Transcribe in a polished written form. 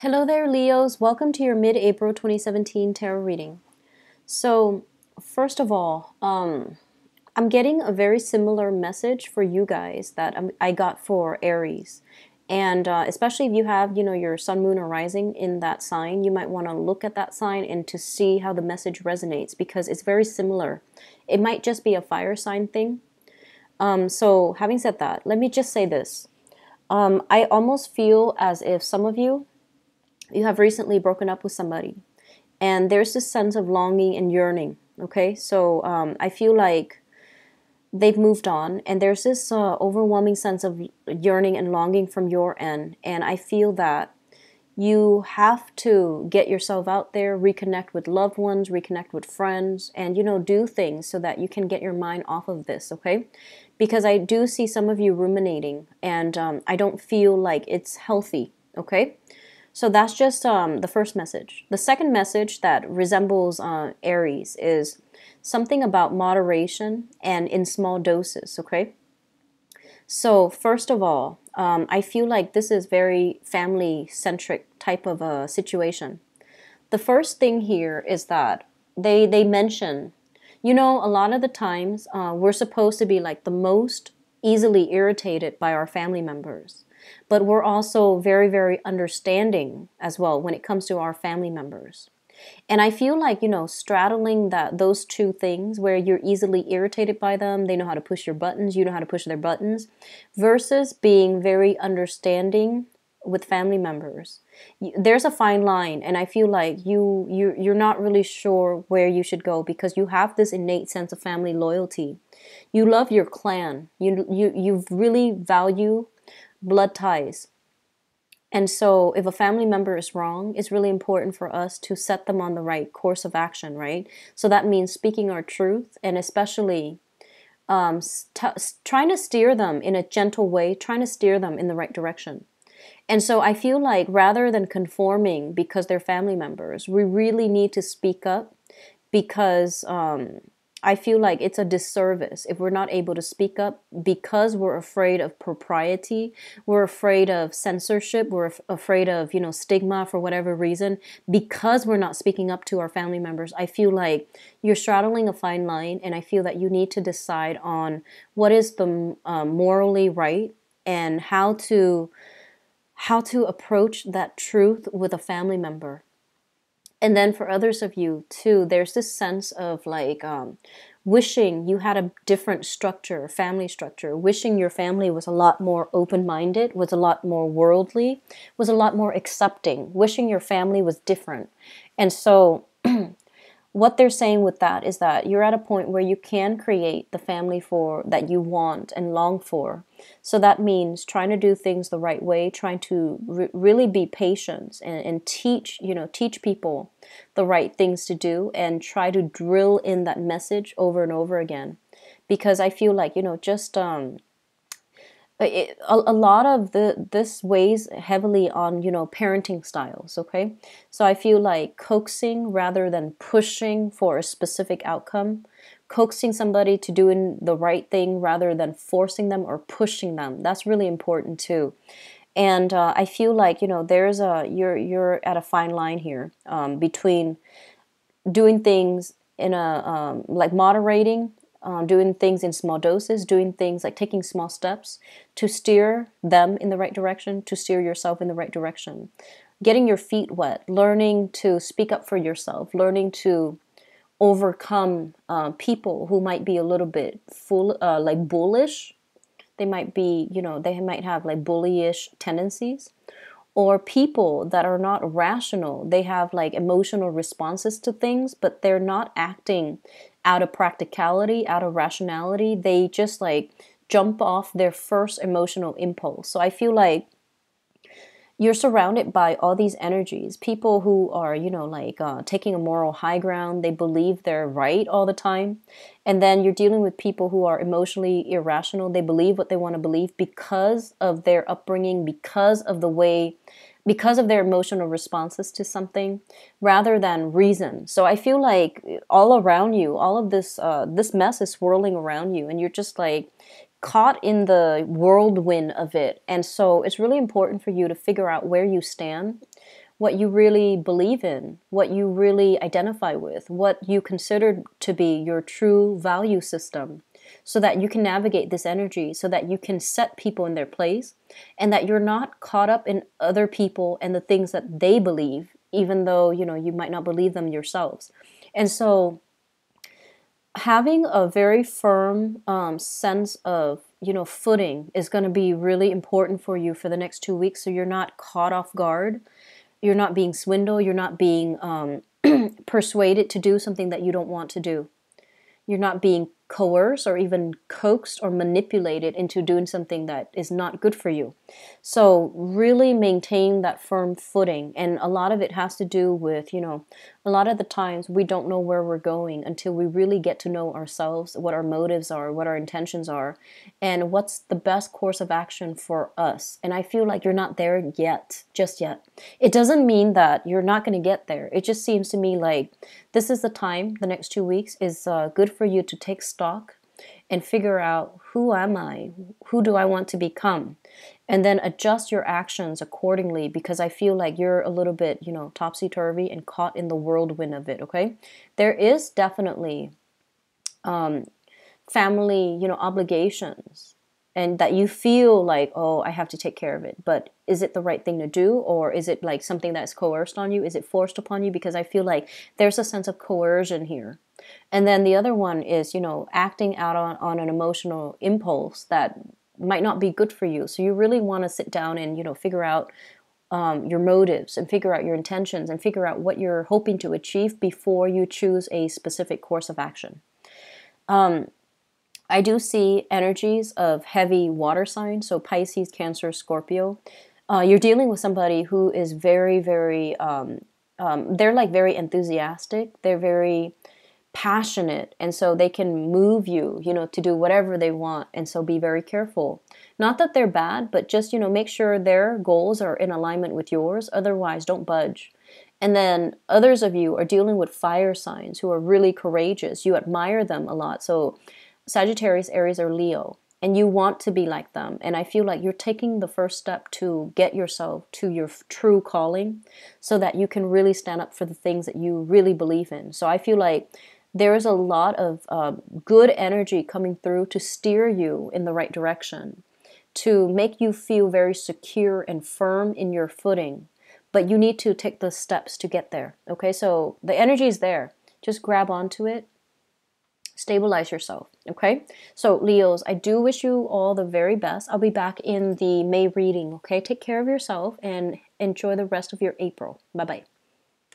Hello there, Leos. Welcome to your mid-April 2017 tarot reading. So, first of all, I'm getting a very similar message for you guys that I got for Aries. And especially if you have, your sun, moon, or rising in that sign, you might want to look at that sign and to see how the message resonates because it's very similar. It might just be a fire sign thing. So, having said that, let me just say this. I almost feel as if some of you have recently broken up with somebody and there's this sense of longing and yearning. Okay, so I feel like they've moved on and there's this overwhelming sense of yearning and longing from your end, and I feel that you have to get yourself out there, reconnect with loved ones, reconnect with friends, and do things so that you can get your mind off of this. Okay, because I do see some of you ruminating, and I don't feel like it's healthy. Okay, so that's just the first message. The second message that resembles Aries is something about moderation and in small doses, okay? So first of all, I feel like this is very family-centric type of a situation. The first thing here is that they mention, a lot of the times we're supposed to be like the most easily irritated by our family members. But we're also very, very understanding as well when it comes to our family members. And I feel like, straddling those two things where you're easily irritated by them, they know how to push your buttons, you know how to push their buttons, versus being very understanding with family members. There's a fine line, and I feel like you're not really sure where you should go because you have this innate sense of family loyalty. You love your clan. You really value blood ties. And so if a family member is wrong, it's really important for us to set them on the right course of action, right? So that means speaking our truth and especially trying to steer them in a gentle way, trying to steer them in the right direction. And so I feel like rather than conforming because they're family members, we really need to speak up because I feel like it's a disservice if we're not able to speak up because we're afraid of propriety, we're afraid of censorship, we're afraid of, stigma for whatever reason, because we're not speaking up to our family members. I feel like you're straddling a fine line, and I feel that you need to decide on what is the morally right and how to approach that truth with a family member. And then for others of you too, there's this sense of like wishing you had a different structure, family structure, wishing your family was a lot more open-minded, was a lot more worldly, was a lot more accepting, wishing your family was different. And so what they're saying with that is that you're at a point where you can create the family for that you want and long for. So that means trying to do things the right way, trying to really be patient and teach people the right things to do and try to drill in that message over and over again. Because I feel like, just a lot of this weighs heavily on parenting styles. Okay, so I feel like coaxing rather than pushing for a specific outcome, coaxing somebody to doing the right thing rather than forcing them or pushing them, that's really important too. And I feel like there's you're at a fine line here between doing things in a like moderating, doing things in small doses, doing things like taking small steps to steer them in the right direction, to steer yourself in the right direction. Getting your feet wet, learning to speak up for yourself, learning to overcome people who might be a little bit like bullish. They might be, they might have like bullyish tendencies, or people that are not rational. They have like emotional responses to things, but they're not acting out of practicality, out of rationality. They just like jump off their first emotional impulse. So I feel like you're surrounded by all these energies, people who are, taking a moral high ground. They believe they're right all the time. And then you're dealing with people who are emotionally irrational. They believe what they want to believe because of their upbringing, because of their emotional responses to something, rather than reason. So I feel like all around you, all of this mess is swirling around you, and you're just like caught in the whirlwind of it. And so it's really important for you to figure out where you stand, what you really believe in, what you really identify with, what you consider to be your true value system, so that you can navigate this energy, so that you can set people in their place, and that you're not caught up in other people and the things that they believe, even though, you might not believe them yourselves. And so having a very firm sense of footing is going to be really important for you for the next 2 weeks, so you're not caught off guard, you're not being swindled, you're not being persuaded to do something that you don't want to do, you're not being coerced or even coaxed or manipulated into doing something that is not good for you. So really maintain that firm footing. And a lot of it has to do with, a lot of the times we don't know where we're going until we really get to know ourselves, what our motives are, what our intentions are, and what's the best course of action for us. And I feel like you're not there yet, just yet. It doesn't mean that you're not going to get there. It just seems to me like this is the time, the next 2 weeks is good for you to take stock and figure out, who am I? Who do I want to become? And then adjust your actions accordingly, because I feel like you're a little bit, topsy-turvy and caught in the whirlwind of it, okay? There is definitely family, obligations, and that you feel like, oh, I have to take care of it. But is it the right thing to do? Or is it like something that's coerced on you? Is it forced upon you? Because I feel like there's a sense of coercion here. And then the other one is, acting out on an emotional impulse that might not be good for you. So you really want to sit down and, figure out your motives and figure out your intentions and figure out what you're hoping to achieve before you choose a specific course of action. I do see energies of heavy water signs, so Pisces, Cancer, Scorpio. You're dealing with somebody who is very, very, they're like very enthusiastic. They're very passionate, and so they can move you, to do whatever they want, and so be very careful. Not that they're bad, but just, make sure their goals are in alignment with yours, otherwise don't budge. And then others of you are dealing with fire signs who are really courageous. You admire them a lot. So Sagittarius, Aries, or Leo, and you want to be like them. And I feel like you're taking the first step to get yourself to your true calling, so that you can really stand up for the things that you really believe in. So I feel like there is a lot of good energy coming through to steer you in the right direction, to make you feel very secure and firm in your footing. But you need to take the steps to get there. Okay, so the energy is there. Just grab onto it. Stabilize yourself. Okay, so Leos, I do wish you all the very best. I'll be back in the May reading. Okay, take care of yourself and enjoy the rest of your April. Bye-bye.